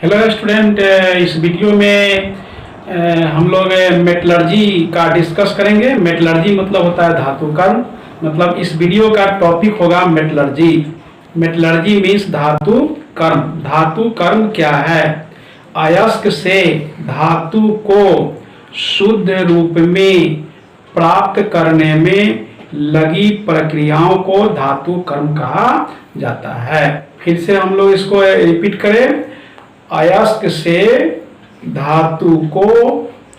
Hello student, इस video में हम लोग मेटलर्जी का डिस्कस करेंगे। मेटलर्जी मतलब होता है धातु कर्म। मतलब इस वीडियो का टॉपिक होगा मेटलर्जी। मेटलर्जी मीन्स धातु कर्म। धातु कर्म क्या है? अयस्क से धातु को शुद्ध रूप में प्राप्त करने में लगी प्रक्रियाओं को धातु कर्म कहा जाता है। फिर से हम लोग इसको रिपीट करें। अयस्क से धातु को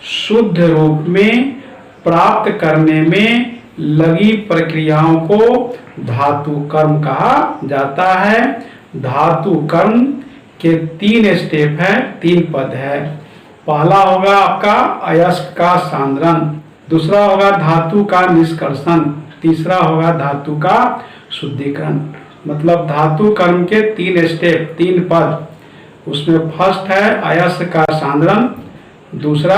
शुद्ध रूप में प्राप्त करने में लगी प्रक्रियाओं को धातु कर्म कहा जाता है। धातु कर्म के 3 स्टेप है, 3 पद है। पहला होगा आपका अयस्क का सांद्रण, दूसरा होगा धातु का निष्कर्षण, तीसरा होगा धातु का शुद्धिकरण। मतलब धातु कर्म के 3 स्टेप, 3 पद। उसमें फर्स्ट है अयस्क का सांद्रण, दूसरा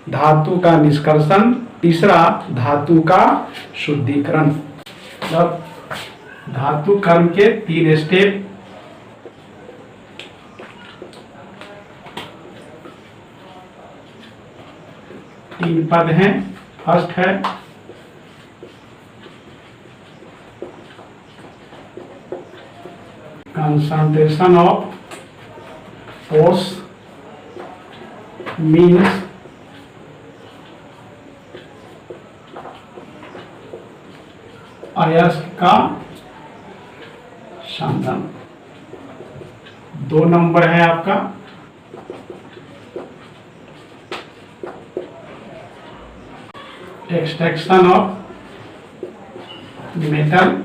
धातु का निष्कर्षण, तीसरा धातु का शुद्धिकरण। मतलब धातु कर्म के 3 स्टेप। तीन पद हैं। फर्स्ट है कंसंट्रेशन ऑफ फोर्स मीन्स अयस्क का सांद्रण। 2 नंबर है आपका एक्सट्रैक्शन ऑफ मेटल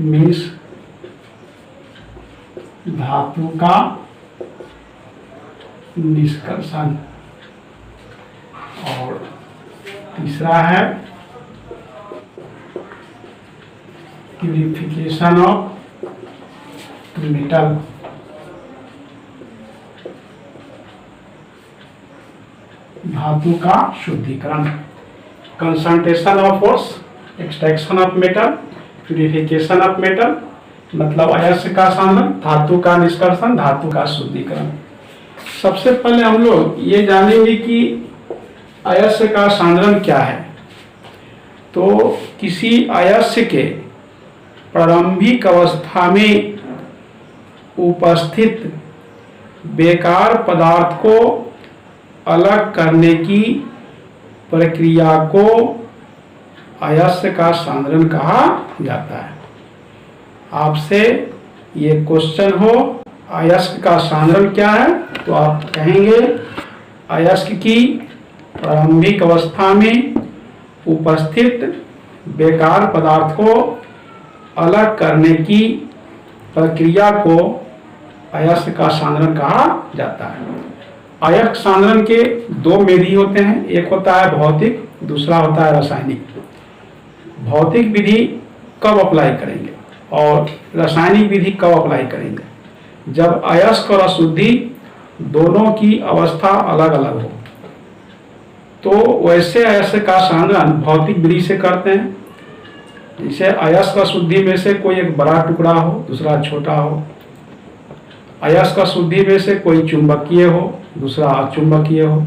मीन्स धातु का निष्कर्षण। और तीसरा है प्यूरिफिकेशन ऑफ मेटल। धातु का शुद्धिकरण। Concentration of force, extraction of metal, purification of metal. मतलब अयस्क का सांद्रण, धातु का निष्कर्षण, धातु का शुद्धिकरण। सबसे पहले हम लोग ये जानेंगे कि अयस्क का सांद्रण क्या है। तो किसी अयस्क के प्रारंभिक अवस्था में उपस्थित बेकार पदार्थ को अलग करने की प्रक्रिया को अयस्क का सांद्रण कहा जाता है। आपसे ये क्वेश्चन हो अयस्क का सांद्रण क्या है, तो आप कहेंगे अयस्क की प्रारंभिक अवस्था में उपस्थित बेकार पदार्थ को अलग करने की प्रक्रिया को अयस्क का सांद्रण कहा जाता है। अयस्क सांद्रण के 2 विधि होते हैं। एक होता है भौतिक, दूसरा होता है रासायनिक। भौतिक विधि कब अप्लाई करेंगे और रासायनिक विधि कब अप्लाई करेंगे? जब अयस्क और अशुद्धि दोनों की अवस्था अलग अलग हो। तो वैसे अयस्क का सांद्रण भौतिक विधि से करते हैं। जैसे अयस्क अशुद्धि में से कोई एक बड़ा टुकड़ा हो, दूसरा छोटा हो। अयस्क अशुद्धि में से कोई चुंबकीय हो, दूसरा अचुंबकीय हो।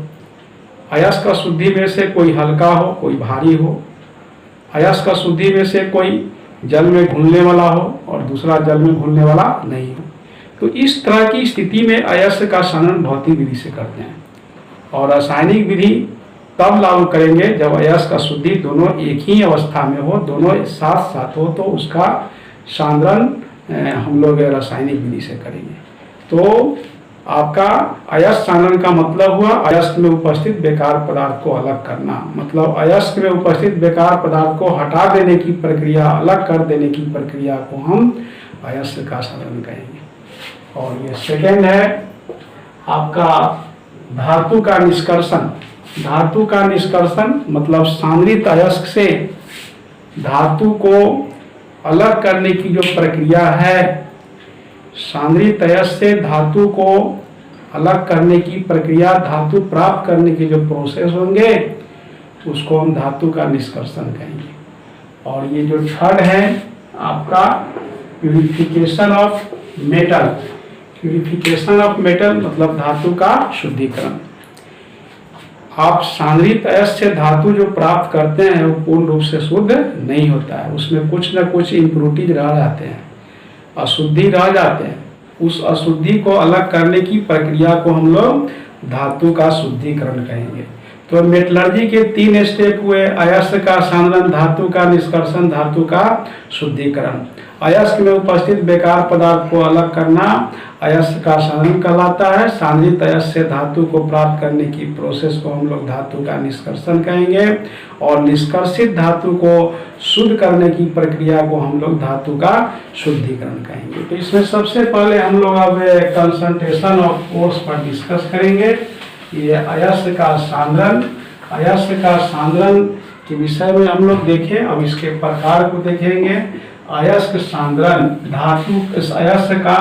अयस्क अशुद्धि में से कोई हल्का हो, कोई भारी हो। अयस्क अशुद्धि में से कोई जल में घुलने वाला हो और दूसरा जल में घुलने वाला नहीं हो। तो इस तरह की स्थिति में अयस्क का सांद्रण भौतिक विधि से करते हैं। और रासायनिक विधि तब लागू करेंगे जब अयस्क अशुद्धि दोनों एक ही अवस्था में हो, दोनों साथ साथ हो, तो उसका सांद्रण हम लोग रासायनिक विधि से करेंगे। तो आपका अयस्क सांद्रण का मतलब हुआ अयस्क में उपस्थित बेकार पदार्थ को अलग करना। मतलब अयस्क में उपस्थित बेकार पदार्थ को हटा देने की प्रक्रिया, अलग कर देने की प्रक्रिया को हम अयस्क का सांद्रण कहेंगे। और ये सेकेंड है आपका धातु का निष्कर्षण। धातु का निष्कर्षण मतलब सांद्रित अयस्क से धातु को अलग करने की जो प्रक्रिया है, सांद्रित अयस्क से धातु को अलग करने की प्रक्रिया, धातु प्राप्त करने के जो प्रोसेस होंगे उसको हम धातु का निष्कर्षण कहेंगे। और ये जो थर्ड है आपका purification of metal, purification of metal मतलब धातु का शुद्धिकरण। आप सांद्रित अयस्क धातु जो प्राप्त करते हैं वो पूर्ण रूप से शुद्ध नहीं होता है, उसमें कुछ न कुछ इम्प्योरिटीज रह जाते हैं, अशुद्धि रह जाते हैं। उस अशुद्धि को अलग करने की प्रक्रिया को हम लोग धातु का शुद्धिकरण कहेंगे। तो मेटलर्जी के 3 स्टेप हुए, अयस्क का सांद्रण, धातु का निष्कर्षण, धातु का शुद्धिकरण। अयस्क में उपस्थित बेकार पदार्थ को अलग करना अयस्क का सांद्रण कहलाता है। सांद्रित अयस्क से धातु को प्राप्त करने की प्रोसेस को हम लोग धातु का निष्कर्षण कहेंगे, और निष्कर्षित धातु को शुद्ध करने की प्रक्रिया को हम लोग धातु का शुद्धिकरण कहेंगे। तो इसमें सबसे पहले हम लोग अब कंसंट्रेशन ऑफ फोर्स पर डिस्कस करेंगे। ये अयस्क का सांद्रण, अयस्क का सांद्रण के विषय में हम लोग देखें। अब इसके प्रकार को देखेंगे। अयस्क सांद्रण, धातु अयस्क का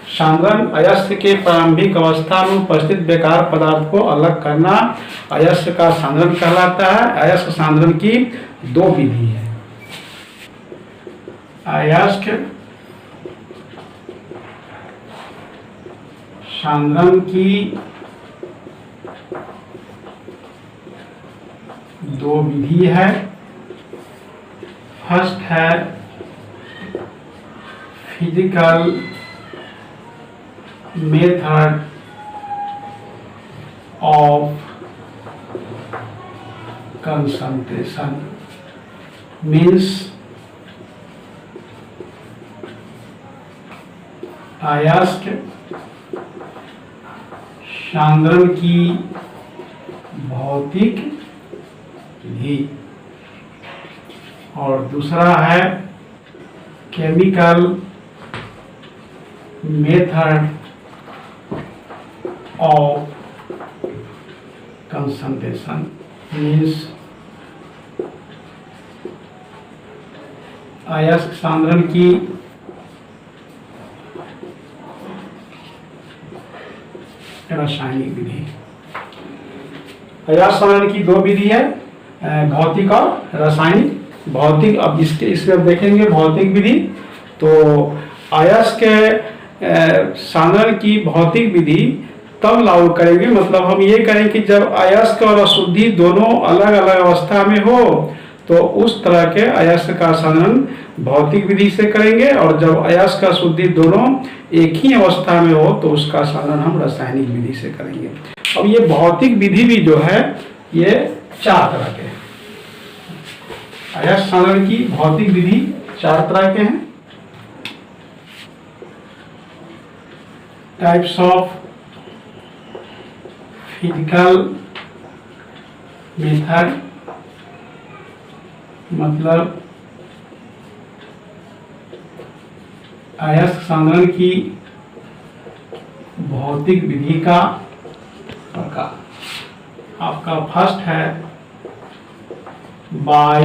सांद्रण, अयस्क के प्रारंभिक अवस्था में उपस्थित बेकार पदार्थ को अलग करना अयस्क का सांद्रण कहलाता है। अयस्क सांद्रण की 2 विधि है। अयस्क सांद्रण की 2 विधि है। फर्स्ट है physical method of concentration, means अयस्क सांद्रण की भौतिक विधि, और दूसरा है chemical method of concentration, means अयस्क सांद्रण की रासायनिक विधि। अयस्क सांद्रण की 2 विधि है, भौतिक और रासायनिक। भौतिक, अब इसमें देखेंगे भौतिक विधि। तो अयस्क सांद्रण की भौतिक विधि तब लागू करेंगे, मतलब हम ये करें कि जब अयस्क और अशुद्धि दोनों अलग अलग अवस्था में हो तो उस तरह के अयस्क का सांद्रण भौतिक विधि से करेंगे, और जब अयस्क का अशुद्धि दोनों एक ही अवस्था में हो तो उसका सांद्रण हम रासायनिक विधि से करेंगे। अब ये भौतिक विधि भी जो है ये 4 तरह के हैं। अयस्क सांद्रण की भौतिक विधि 4 तरह के हैं। टाइप्स ऑफ फिजिकल मेथड, मतलब अयस्क सांद्रण की भौतिक विधि का प्रकार। आपका फर्स्ट है बाय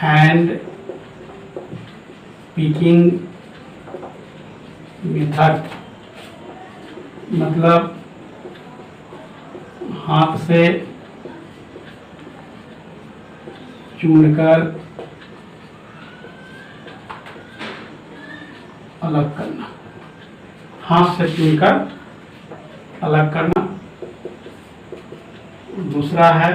हैंड पिकिंग मेथड, मतलब हाथ से चुनकर अलग करना, हाथ से चुनकर अलग करना। दूसरा है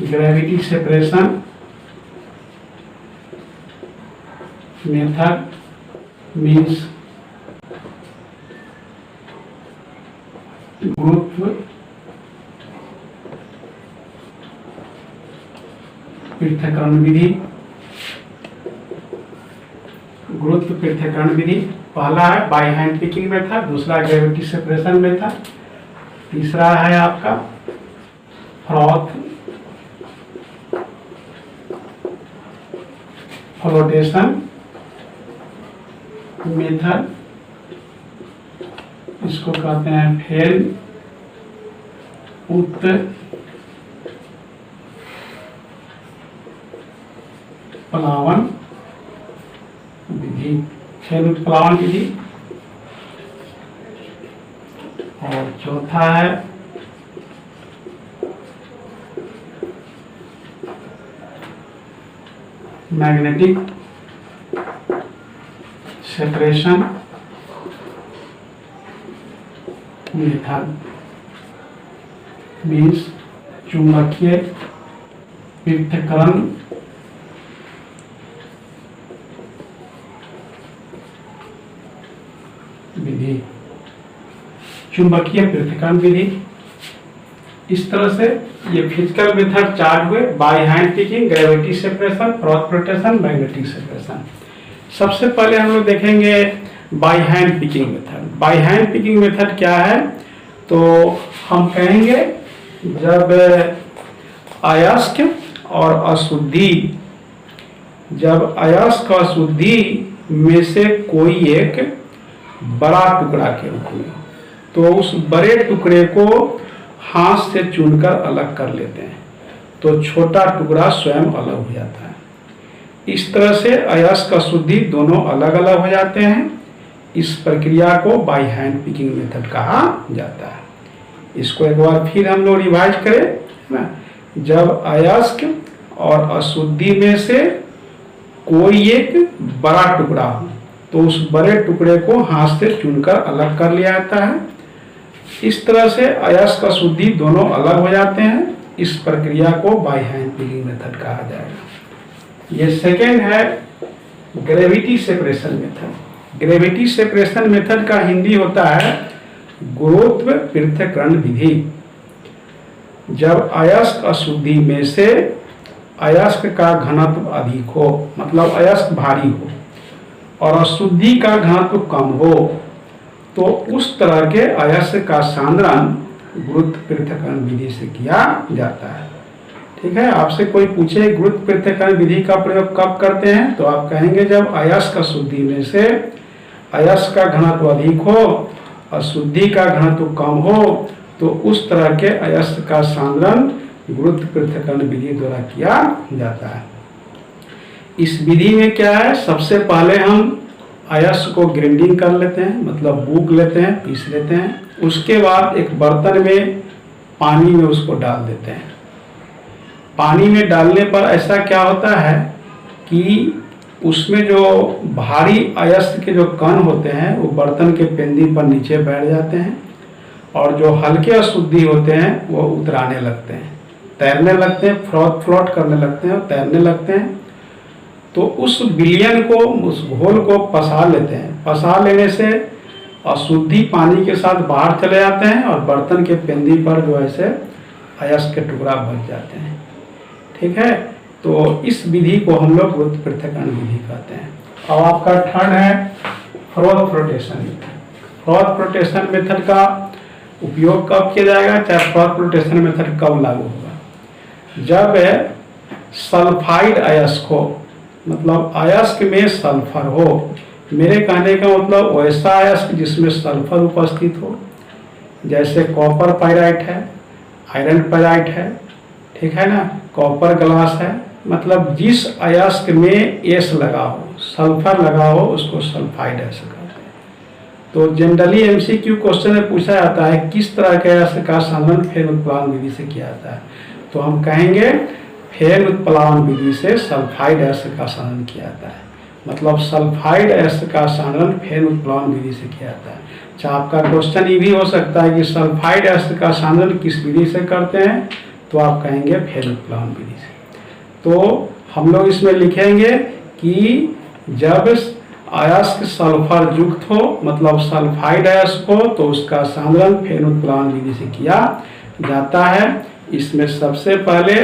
ग्रेविटी सेपरेशन मेथड, मीन्स गुरुत्व पृथक्करण विधि। गुरुत्व पृथक्करण विधि पहला है बाय हैंड पिकिंग मेथड, दूसरा ग्रेविटी सेपरेशन मेथड, तीसरा है आपका फ्रॉथ फ्लोटेशन मेथड, इसको कहते हैं फेल उत्प्लावन विधि, फेल उत्प्लावन विधि। और चौथा है मैग्नेटिक सेपरेशन मेथड मीन्स चुंबकीय पृथक्करण विधि। चुंबकीय पृथक्करण विधि इस तरह से ये फिजिकल मेथड चार हुए, by hand picking, gravity separation, cross rotation, magnetic separation. सबसे पहले हम लोग देखेंगे by hand picking method. By hand picking method क्या है, तो हम कहेंगे जब अयस्क और अशुद्धि, जब अयस्क और अशुद्धि में से कोई एक बड़ा टुकड़ा के रूप में, तो उस बड़े टुकड़े को हाथ से चुनकर अलग कर लेते हैं, तो छोटा टुकड़ा स्वयं अलग हो जाता है। इस तरह से अयस्क अशुद्धि दोनों अलग अलग हो जाते हैं। इस प्रक्रिया को बाय हैंड पिकिंग मेथड कहा जाता है। इसको एक बार फिर हम लोग रिवाइज करें ना। जब अयस्क और अशुद्धि में से कोई एक बड़ा टुकड़ा हो, तो उस बड़े टुकड़े को हाथ से चुनकर अलग कर लिया जाता है। इस तरह से अयस्क अशुद्धि दोनों अलग हो जाते हैं। इस प्रक्रिया को बाय हैंड पिकिंग मेथड कहा जाएगा। ये सेकेंड है gravity separation method. Gravity separation method का हिंदी होता है गुरुत्व पृथक्करण विधि। जब अयस्क अशुद्धि में से अयस्क का घनत्व अधिक हो, मतलब अयस्क भारी हो, और अशुद्धि का घनत्व कम हो, तो उस तरह के अयस्क का सांद्रण गुरुत्व पृथक्करण विधि से किया जाता है। ठीक है, आपसे कोई पूछे गुरुत्व पृथक्करण विधि का प्रयोग कब करते हैं, तो आप कहेंगे जब अयस्क अशुद्धि में से अयस्क का घनत्व अधिक हो, अशुद्धि का घनत्व कम हो, तो उस तरह के अयस्क का सांद्रण गुरुत्व पृथक्करण विधि द्वारा किया जाता है। इस विधि में क्या है, सबसे पहले हम अयस्क को ग्राइंडिंग कर लेते हैं, मतलब बूक लेते हैं, पीस लेते हैं। उसके बाद एक बर्तन में पानी में उसको डाल देते हैं। पानी में डालने पर ऐसा क्या होता है कि उसमें जो भारी अयस्क के जो कण होते हैं वो बर्तन के पेंदी पर नीचे बैठ जाते हैं, और जो हल्के अशुद्धि होते हैं वो उतराने लगते हैं, तैरने लगते हैं, फ्लोट करने लगते हैं और तैरने लगते हैं। तो उस विलयन को, उस घोल को पसा लेते हैं। पसा लेने से अशुद्धि पानी के साथ बाहर चले जाते हैं और बर्तन के पेंदी पर जो ऐसे अयस्क के टुकड़ा बच जाते हैं। ठीक है, तो इस विधि को हम लोग गुरुत्व पृथक्करण विधि कहते हैं। अब आपका थर्ड है froth rotation method. Froth rotation method का उपयोग कब किया जाएगा, चाहे फ्रोथ रोटेशन मेथड कब लागू होगा, जब सल्फाइड अयस्क हो, मतलब अयस्क में सल्फर हो। मेरे कहने का मतलब वैसा अयस्क जिसमें सल्फर उपस्थित हो, जैसे कॉपर पाइराइट है, आयरन पाइराइट है, ठीक है ना, कॉपर ग्लास है, मतलब जिस अयस्क में एस लगा हो, सल्फर लगा हो, उसको सल्फाइड अयस्क कहते हैं। तो जनरली एमसीक्यू क्वेश्चन में पूछा जाता है किस तरह के अयस्क का सांद्रण फेन उत्प्लावन विधि से किया जाता है, तो हम कहेंगे फेन उत्प्लावन विधि से सल्फाइड अयस्क का सांद्रण किया जाता है। मतलब सल्फाइड अयस्क का सांद्रण फेन उत्प्लावन विधि से किया जाता है। अच्छा, आपका क्वेश्चन ये भी हो सकता है कि सल्फाइड अयस्क का सांद्रण किस विधि से करते हैं, तो आप कहेंगे फेन उत्प्लावन विधि से। तो हम लोग इसमें लिखेंगे कि जब अयस्क सल्फर युक्त हो, मतलब सल्फाइड अयस्क हो, तो उसका सांद्रण फेन उत्प्लावन विधि से किया जाता है। इसमें सबसे पहले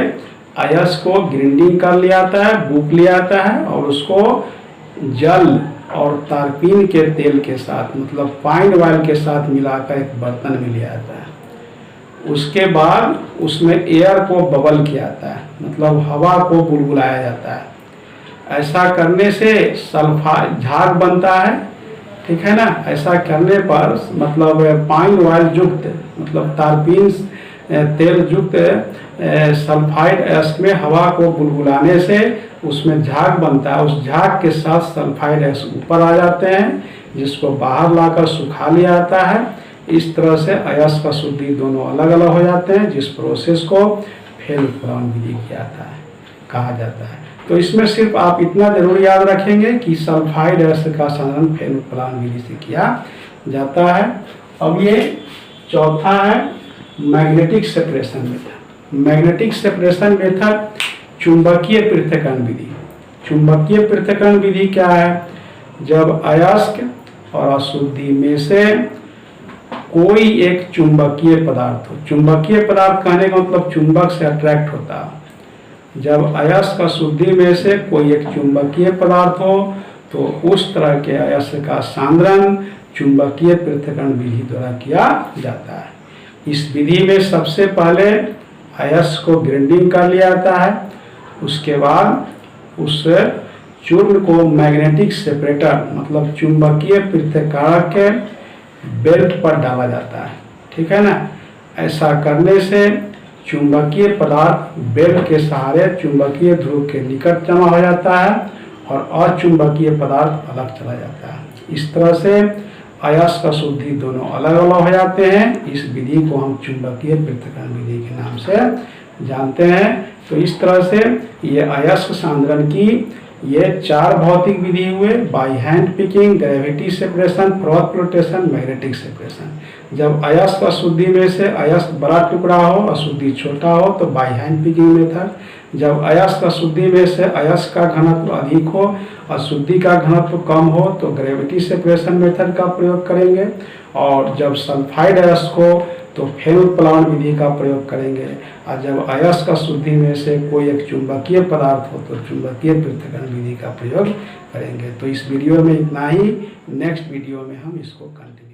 अयस्क को ग्राइंडिंग कर लिया जाता है, बूक लिया जाता है, और उसको जल और तारपीन के तेल के साथ, मतलब पाइन ऑयल के साथ मिलाकर एक बर्तन में लिया जाता है। उसके बाद उसमें एयर को बबल किया जाता है, मतलब हवा को बुलबुलाया जाता है। ऐसा करने से सल्फाइड झाग बनता है, ठीक है ना। ऐसा करने पर मतलब पाइन ऑयल युक्त, मतलब तारपीन तेल युक्त सल्फाइड अयस्क में हवा को बुलबुलाने से उसमें झाग बनता है। उस झाग के साथ सल्फाइड अयस्क ऊपर आ जाते हैं, जिसको बाहर लाकर सुखा लिया जाता है। इस तरह से अयस्क अशुद्धि दोनों अलग अलग हो जाते हैं, जिस प्रोसेस को फेन उत्प्लावन विधि किया जाता है। कहा जाता है। तो इसमें सिर्फ आप इतना जरूर याद रखेंगे कि सल्फाइड अयस्क का संघनन फेन उत्प्लावन विधि से किया जाता है। अब ये चौथा है magnetic separation method. Magnetic separation method चुंबकीय पृथक्करण विधि। चुंबकीय पृथक्करण विधि क्या है? जब अयस्क और अशुद्धि में से कोई एक चुंबकीय पदार्थ हो। चुंबकीय पदार्थ कहने का मतलब चुंबक से अट्रैक्ट होता है। जब अयस्क अशुद्धि में से कोई एक चुंबकीय पदार्थ हो तो उस तरह के अयस्क का सांद्रण चुंबकीय पृथक्करण विधि द्वारा किया जाता है। इस विधि में सबसे पहले अयस्क को ग्राइंडिंग कर लिया जाता है, उसके बाद उस चूर्ण को मैग्नेटिक सेपरेटर मतलब चुंबकीय पृथक्कारक के बेल्ट पर डाला जाता है। ठीक है ना? ऐसा करने से चुंबकीय पदार्थ बेल्ट के सहारे चुंबकीय ध्रुव के निकट जमा हो जाता है और अचुंबकीय पदार्थ अलग चला जाता है। इस तरह से अयस्क अशुद्धि दोनों अलग अलग हो जाते हैं। इस विधि को हम चुंबकीय पृथक्करण विधि के नाम से जानते हैं। तो इस तरह से ये अयस्क सांद्रण की ये 4 भौतिक विधि हुए: by hand picking, gravity separation, froth flotation, magnetic separation. जब अयस्क अशुद्धि में से अयस्क बड़ा टुकड़ा हो, अशुद्धि छोटा हो तो बाय हैंड पिकिंग मेथड। जब अयस्क अशुद्धि में से अयस्क का घनत्व अधिक हो, अशुद्धि का घनत्व कम हो तो ग्रेविटी सेपरेशन मेथड का प्रयोग करेंगे। और जब सल्फाइड अयस्क हो तो फेन उत्प्लावन विधि का प्रयोग करेंगे। और जब अयस्क अशुद्धि में से कोई एक चुंबकीय पदार्थ हो तो चुंबकीय पृथक्करण विधि का प्रयोग करेंगे। तो इस वीडियो में इतना ही। नेक्स्ट वीडियो में हम इसको कंटिन्यू